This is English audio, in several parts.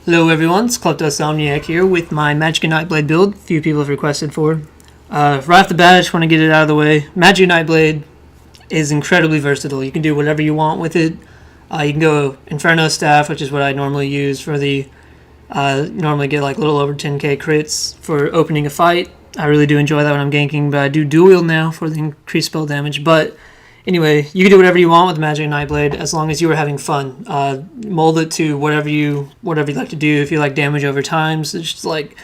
Hello everyone, it's Klepto here with my Magicka Nightblade build. A few people have requested for. Right off the bat, I just want to get it out of the way. Magicka Nightblade is incredibly versatile. You can do whatever you want with it. You can go Inferno Staff, which is what I normally use for the... normally get like a little over 10k crits for opening a fight. I really do enjoy that when I'm ganking, but I do dual wield now for the increased spell damage. But anyway, you can do whatever you want with the Magicka Nightblade as long as you are having fun. Mold it to whatever you like to do. If you like damage over time, so just like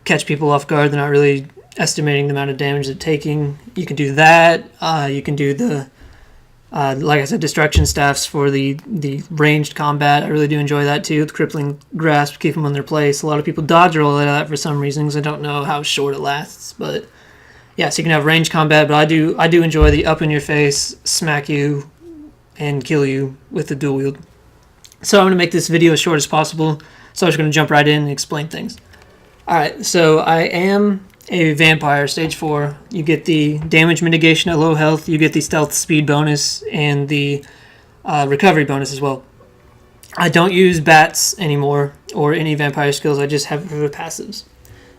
catch people off guard, they're not really estimating the amount of damage they're taking. You can do that. You can do the, like I said, destruction staffs for the ranged combat. I really do enjoy that too. The crippling grasp, keep them on their place. A lot of people dodge roll out of that for some reasons. I don't know how short it lasts, but yeah, so you can have ranged combat, but I do enjoy the up in your face, smack you, and kill you with the dual wield. So I'm going to make this video as short as possible, so I'm just going to jump right in and explain things. Alright, so I am a vampire, stage 4. You get the damage mitigation at low health, you get the stealth speed bonus, and the recovery bonus as well. I don't use bats anymore, or any vampire skills, I just have it for the passives.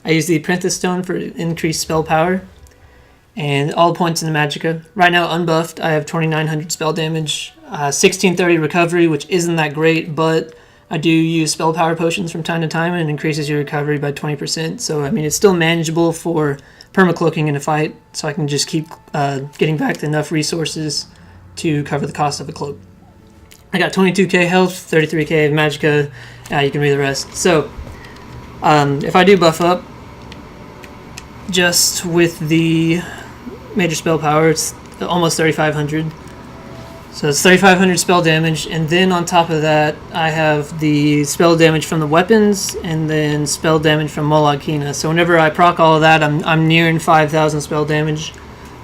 I use the Apprentice Stone for increased spell power, and all points in the Magicka. Right now, unbuffed, I have 2900 spell damage, 1630 recovery, which isn't that great, but I do use spell power potions from time to time, and it increases your recovery by 20%. So, I mean, it's still manageable for permacloaking in a fight, so I can just keep getting back enough resources to cover the cost of a cloak. I got 22k health, 33k of Magicka, you can read the rest. So, if I do buff up, just with the major spell power, it's almost 3500. So it's 3500 spell damage, and then on top of that, I have the spell damage from the weapons, and then spell damage from Magicka. So whenever I proc all of that, I'm nearing 5000 spell damage.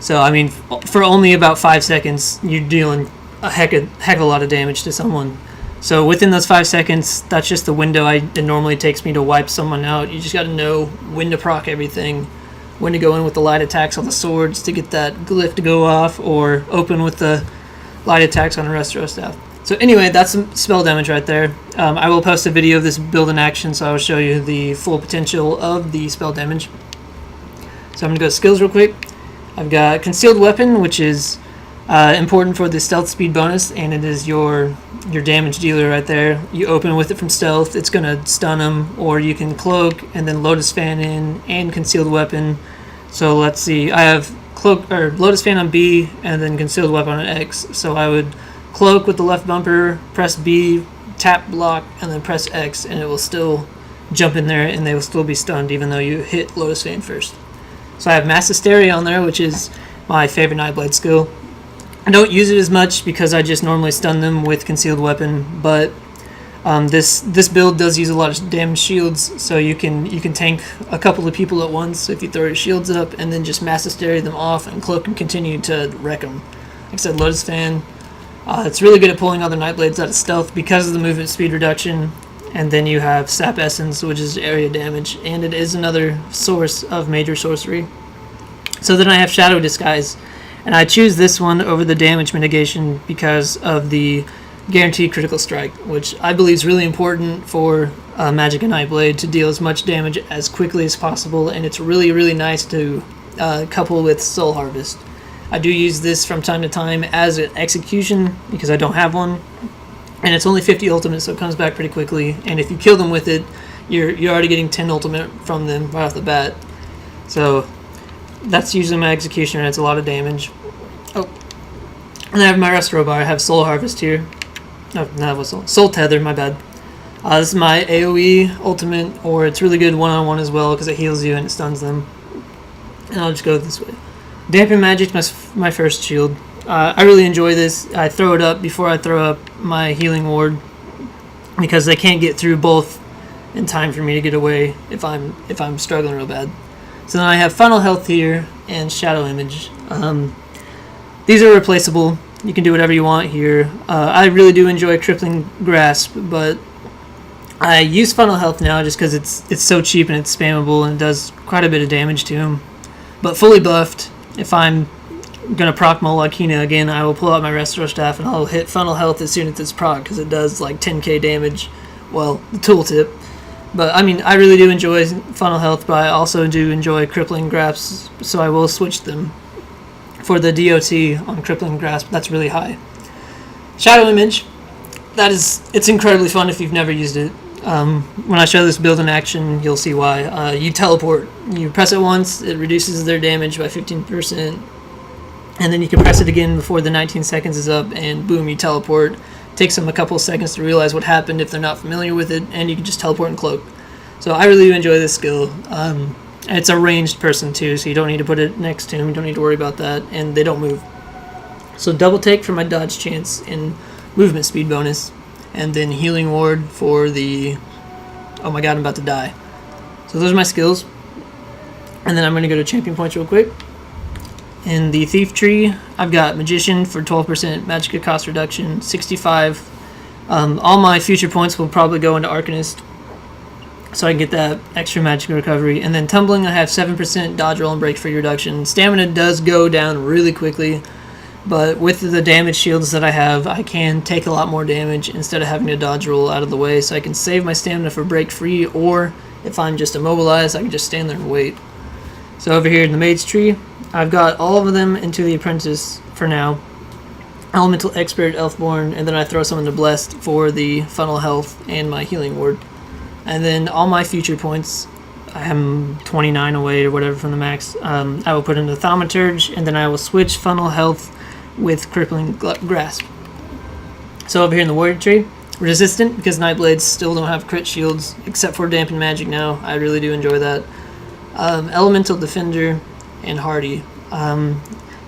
So I mean, for only about 5 seconds, you're dealing a heck of a lot of damage to someone. So within those 5 seconds, that's just the window it normally takes me to wipe someone out. You just got to know when to proc everything, when to go in with the light attacks on the swords to get that glyph to go off, or open with the light attacks on the Restro staff. So anyway, that's some spell damage right there. I will post a video of this build in action, so I will show you the full potential of the spell damage. So I'm going to go skills real quick. I've got Concealed Weapon, which is important for the stealth speed bonus, and it is your damage dealer right there. You open with it from stealth, it's going to stun them, or you can cloak and then Lotus Fan in and Concealed Weapon. So let's see, I have cloak or Lotus Fan on B and then Concealed Weapon on X. So I would cloak with the left bumper, press B, tap block, and then press X, and it will still jump in there and they will still be stunned even though you hit Lotus Fan first. So I have Mass Hysteria on there, which is my favorite Nightblade skill. I don't use it as much because I just normally stun them with Concealed Weapon, but this build does use a lot of damage shields, so you can tank a couple of people at once if you throw your shields up and then just Mass Hysteria them off and cloak and continue to wreck them. Like I said, Lotus Fan, it's really good at pulling other Nightblades out of stealth because of the movement speed reduction, and then you have Sap Essence, which is area damage, and it is another source of major sorcery. So then I have Shadow Disguise, and I choose this one over the damage mitigation because of the Guaranteed Critical Strike, which I believe is really important for Magicka Nightblade to deal as much damage as quickly as possible, and it's really, really nice to couple with Soul Harvest. I do use this from time to time as an execution because I don't have one, and it's only 50 ultimate, so it comes back pretty quickly, and if you kill them with it, you're already getting 10 ultimate from them right off the bat. So that's usually my execution, and it's a lot of damage. Oh, and I have my Restro bar. I have Soul Harvest here. No, that was Soul Tether, my bad. This is my AoE ultimate, or it's really good one-on-one as well because it heals you and it stuns them. And I'll just go this way. Dampen Magic, my first shield. I really enjoy this. I throw it up before I throw up my Healing Ward because they can't get through both in time for me to get away if I'm struggling real bad. So then I have Final Health here and Shadow Image. These are replaceable. You can do whatever you want here. I really do enjoy Crippling Grasp, but I use Final Health now just because it's so cheap and it's spammable and it does quite a bit of damage to him. But fully buffed, if I'm going to proc Magicka again, I will pull out my Restro Staff and I'll hit Final Health as soon as it's proc because it does like 10k damage well, the tooltip. But I mean, I really do enjoy funnel health, but I also do enjoy crippling grasp, so I will switch them for the DOT on crippling grasp. That's really high. Shadow image, it's incredibly fun if you've never used it. When I show this build in action, you'll see why. You teleport. You press it once, it reduces their damage by 15%, and then you can press it again before the 19 seconds is up, and boom, you teleport. Takes them a couple seconds to realize what happened if they're not familiar with it, and you can just teleport and cloak. So I really do enjoy this skill. It's a ranged person too, so you don't need to put it next to him, you don't need to worry about that, and they don't move. So double take for my dodge chance and movement speed bonus, and then healing ward for the, oh my god, I'm about to die. So those are my skills, and then I'm going to go to champion points real quick. In the Thief tree, I've got Magician for 12% Magicka cost reduction, 65. All my future points will probably go into Arcanist, so I can get that extra Magicka recovery. And then Tumbling, I have 7% dodge roll and break free reduction. Stamina does go down really quickly, but with the damage shields that I have, I can take a lot more damage instead of having to dodge roll out of the way, so I can save my stamina for break free, or if I'm just immobilized, I can just stand there and wait. So over here in the Mage tree, I've got all of them into the Apprentice for now. Elemental Expert, Elfborn, and then I throw some into Blessed for the funnel health and my healing ward. And then all my future points, I am 29 away or whatever from the max, I will put into Thaumaturge, and then I will switch funnel health with Crippling Grasp. So over here in the Warrior tree, Resistant, because Nightblades still don't have crit shields, except for Dampen Magic now. I really do enjoy that. Elemental Defender, and Hardy.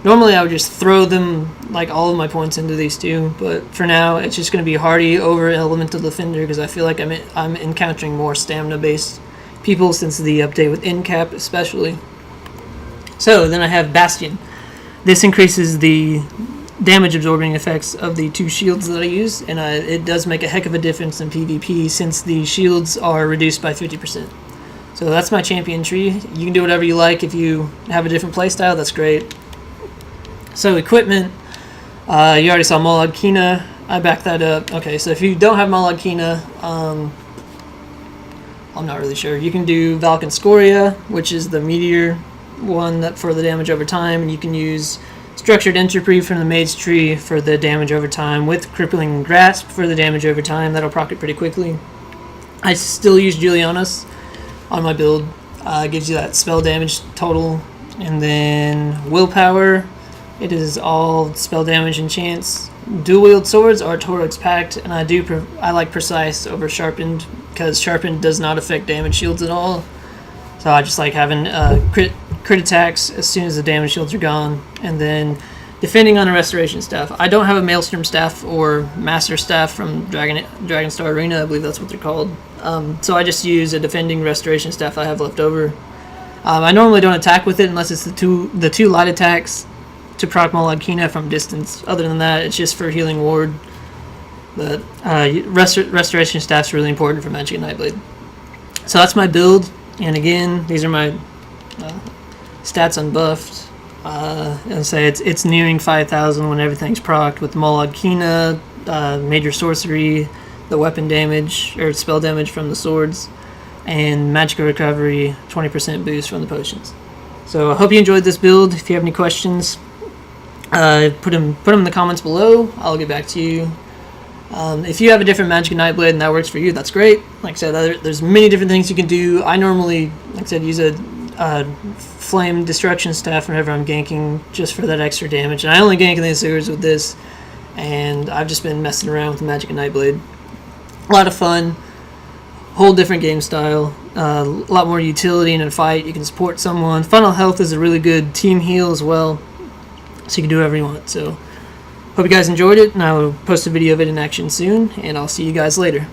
Normally I would just throw them, like all of my points into these two, but for now it's just going to be Hardy over Elemental Defender, because I feel like I'm encountering more stamina based people since the update with Incap especially. So then I have Bastion. This increases the damage absorbing effects of the two shields that I use, and it does make a heck of a difference in PvP since the shields are reduced by 50%. So that's my champion tree. You can do whatever you like. If you have a different playstyle, that's great. So equipment, you already saw Molag Kina. I backed that up. Okay, so if you don't have Molag Kina, I'm not really sure. You can do Valken Scoria, which is the meteor one that for the damage over time, and you can use Structured Entropy from the Mage tree for the damage over time, with Crippling Grasp for the damage over time. That'll proc it pretty quickly. I still use Julianus on my build. Gives you that spell damage total, and then willpower, it is all spell damage and chance. Dual wield swords are Torag's Pact, and I like precise over sharpened, because sharpened does not affect damage shields at all. So I just like having crit attacks as soon as the damage shields are gone, and then defending on a restoration staff. I don't have a Maelstrom staff or Master staff from Dragonstar Arena, I believe that's what they're called. So I just use a defending restoration staff I have left over. I normally don't attack with it unless it's the two light attacks to proc Molag Kina from distance. Other than that, it's just for healing ward. But restoration staff's really important for Magicka Nightblade. So that's my build, and again, these are my stats unbuffed. And say it's nearing 5,000 when everything's procced with Molag Kina, major sorcery, the weapon damage or spell damage from the swords, and Magicka recovery, 20% boost from the potions. So I hope you enjoyed this build. If you have any questions, put them in the comments below. I'll get back to you. If you have a different Magicka Nightblade and that works for you, that's great. Like I said, there's many different things you can do. I normally, like I said, use a flame destruction staff whenever I'm ganking, just for that extra damage. And I only gank in the sewers with this, and I've just been messing around with the Magicka Nightblade. A lot of fun, whole different game style, a lot more utility in a fight. You can support someone. Funnel health is a really good team heal as well, so you can do whatever you want. So hope you guys enjoyed it, and I will post a video of it in action soon, and I'll see you guys later.